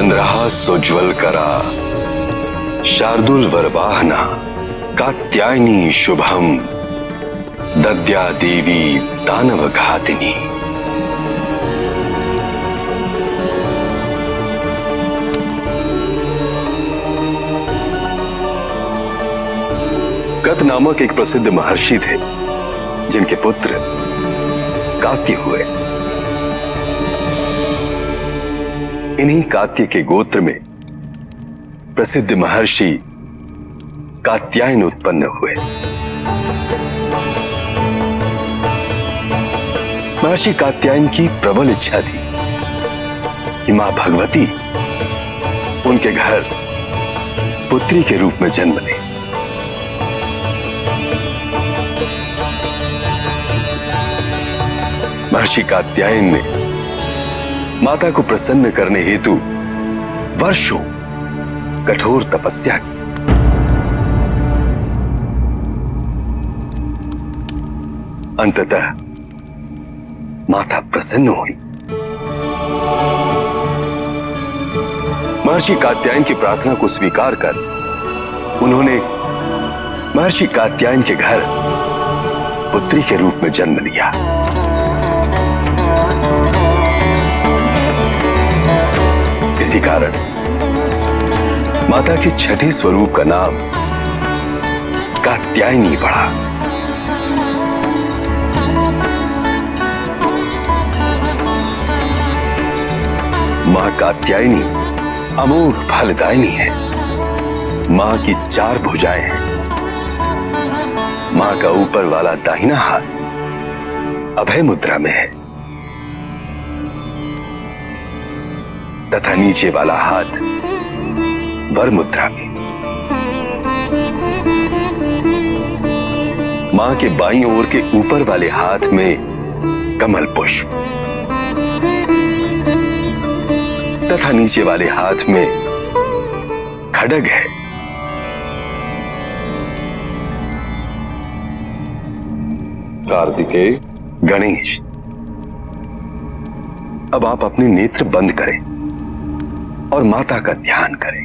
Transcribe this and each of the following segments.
चंद्रहासोज्ज्वल करा शार्दूल वरवाहना कात्यायनी शुभम दद्या देवी दानव घातिनी। कत नामक एक प्रसिद्ध महर्षि थे जिनके पुत्र कात्य हुए। इन्हीं कात्य के गोत्र में प्रसिद्ध महर्षि कात्यायन उत्पन्न हुए। महर्षि कात्यायन की प्रबल इच्छा थी कि मां भगवती उनके घर पुत्री के रूप में जन्म ले। महर्षि कात्यायन ने माता को प्रसन्न करने हेतु वर्षों कठोर तपस्या की। अंततः माता प्रसन्न हुई। महर्षि कात्यायन की प्रार्थना को स्वीकार कर उन्होंने महर्षि कात्यायन के घर पुत्री के रूप में जन्म लिया। इसी कारण माता के छठे स्वरूप का नाम कात्यायनी पड़ा। मां कात्यायनी अमोघ फलदायिनी है। मां की 4 भुजाएं हैं। मां का ऊपर वाला दाहिना हाथ अभय मुद्रा में है तथा नीचे वाला हाथ वर मुद्रा में। मां के बाईं ओर के ऊपर वाले हाथ में कमल पुष्प तथा नीचे वाले हाथ में खड्ग है। कार्तिकेय, गणेश, अब आप अपने नेत्र बंद करें और माता का ध्यान करें।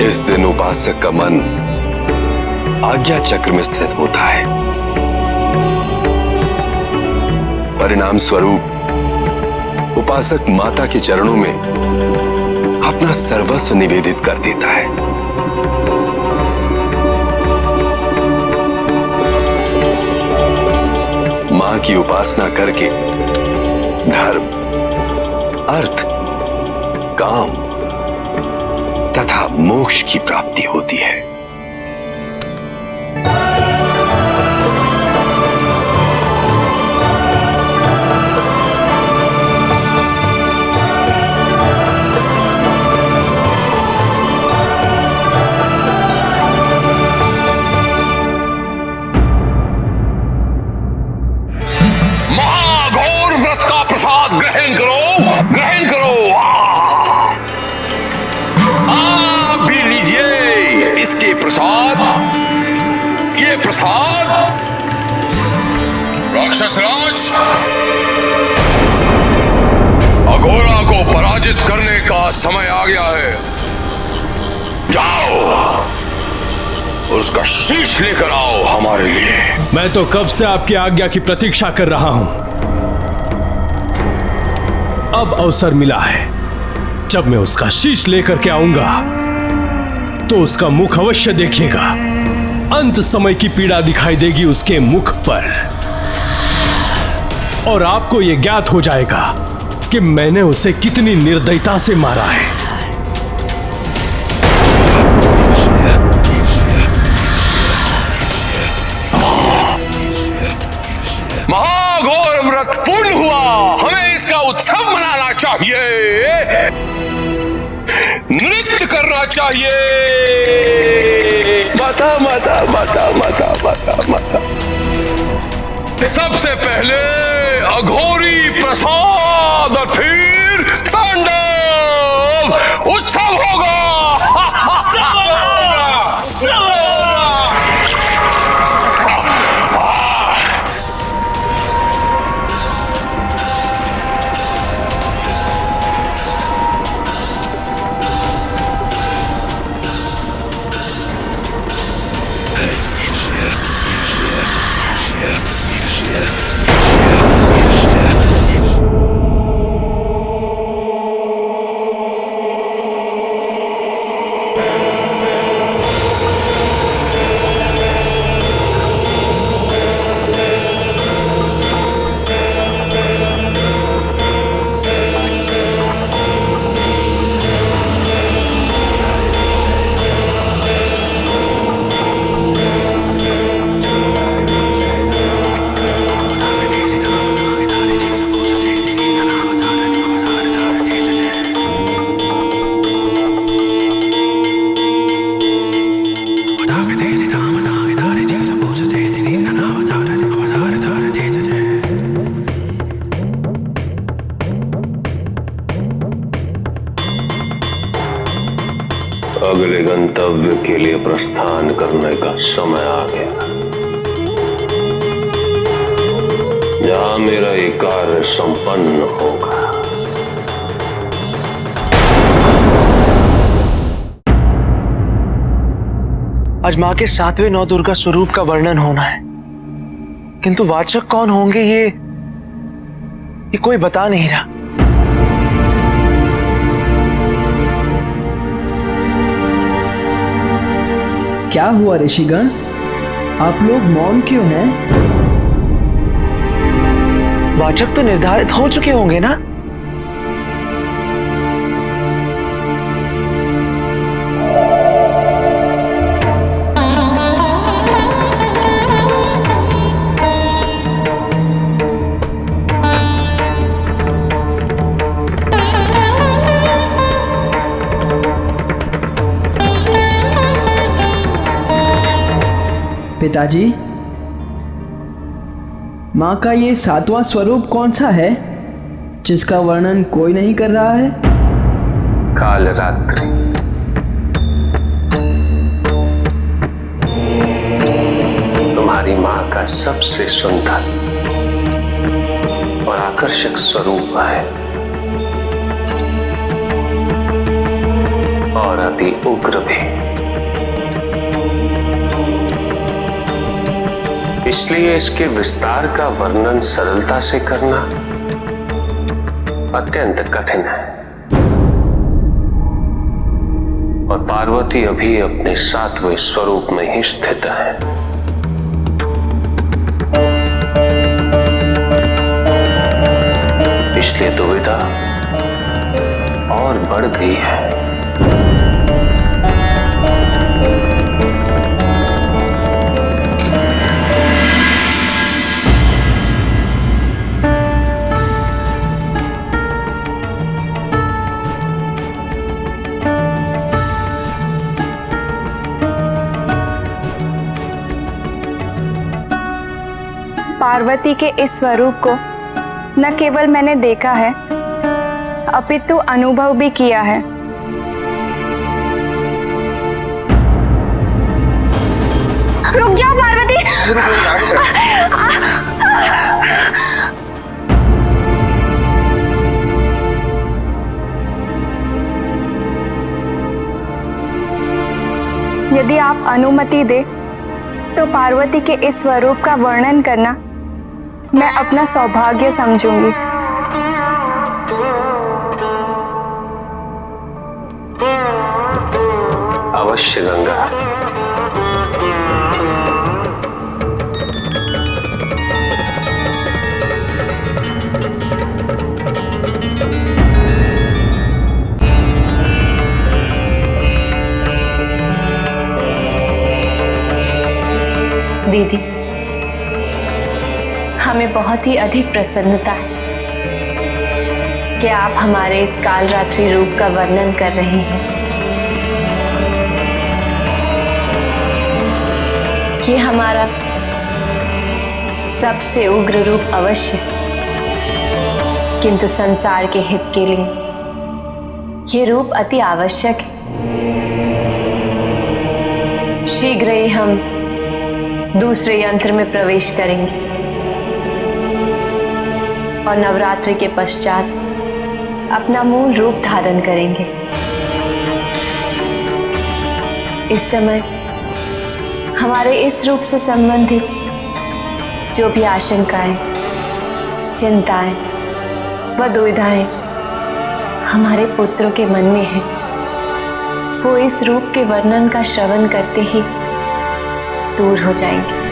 इस दिन उपासक का मन आज्ञा चक्र में स्थित होता है। परिणाम स्वरूप उपासक माता के चरणों में अपना सर्वस्व निवेदित कर देता है। मां की उपासना करके धर्म, अर्थ, काम तथा मोक्ष की प्राप्ति होती है। महाघोर व्रत का प्रसाद ग्रहण करो, ग्रहण करो। आप भी लीजिए इसके प्रसाद, ये प्रसाद। राक्षस राज, अघोरा को पराजित करने का समय आ गया है। जाओ, उसका शीश लेकर आओ हमारे लिए। मैं तो कब से आपकी आज्ञा की प्रतीक्षा कर रहा हूं। अब अवसर मिला है। जब मैं उसका शीश लेकर के आऊंगा तो उसका मुख अवश्य देखिएगा। अंत समय की पीड़ा दिखाई देगी उसके मुख पर और आपको यह ज्ञात हो जाएगा कि मैंने उसे कितनी निर्दयता से मारा है। महाघोर व्रत पूर्ण हुआ। हमें इसका उत्सव मनाना चाहिए, नृत्य करना चाहिए। माता माता माता माता माता माता। सबसे पहले अघोरी प्रसाद और फिर तांडव उत्सव होगा। गंतव्य के लिए प्रस्थान करने का समय आ गया, जहां मेरा ये कार्य संपन्न होगा। आज मां के 7वें नवदुर्गा स्वरूप का वर्णन होना है, किंतु वाचक कौन होंगे ये कोई बता नहीं रहा। क्या हुआ ऋषिगण, आप लोग मौन क्यों हैं? वाचक तो निर्धारित हो चुके होंगे ना? पिताजी, माँ का ये 7वां स्वरूप कौन सा है जिसका वर्णन कोई नहीं कर रहा है? कालरात्रि। तुम्हारी माँ का सबसे सुंदर और आकर्षक स्वरूप है और अति उग्र भी। इसलिए इसके विस्तार का वर्णन सरलता से करना अत्यंत कठिन है। और पार्वती अभी अपने 7वें स्वरूप में ही स्थित है। इसलिए दुविधा और बढ़ गई है। पार्वती के इस स्वरूप को न केवल मैंने देखा है, अपितु अनुभव भी किया है। रुक जाओ पार्वती। यदि आप अनुमति दे तो पार्वती के इस स्वरूप का वर्णन करना मैं अपना सौभाग्य समझूंगी। अवश्य गंगा। दीदी, हमें बहुत ही अधिक प्रसन्नता है कि आप हमारे इस कालरात्रि रूप का वर्णन कर रही हैं। ये हमारा सबसे उग्र रूप अवश्य, किंतु संसार के हित के लिए ये रूप अति आवश्यक है। शीघ्र ही हम दूसरे यंत्र में प्रवेश करेंगे और नवरात्रि के पश्चात अपना मूल रूप धारण करेंगे। इस समय हमारे इस रूप से संबंधित जो भी आशंकाएं, चिंताएं व दुविधाएं हमारे पुत्रों के मन में है, वो इस रूप के वर्णन का श्रवण करते ही दूर हो जाएंगे।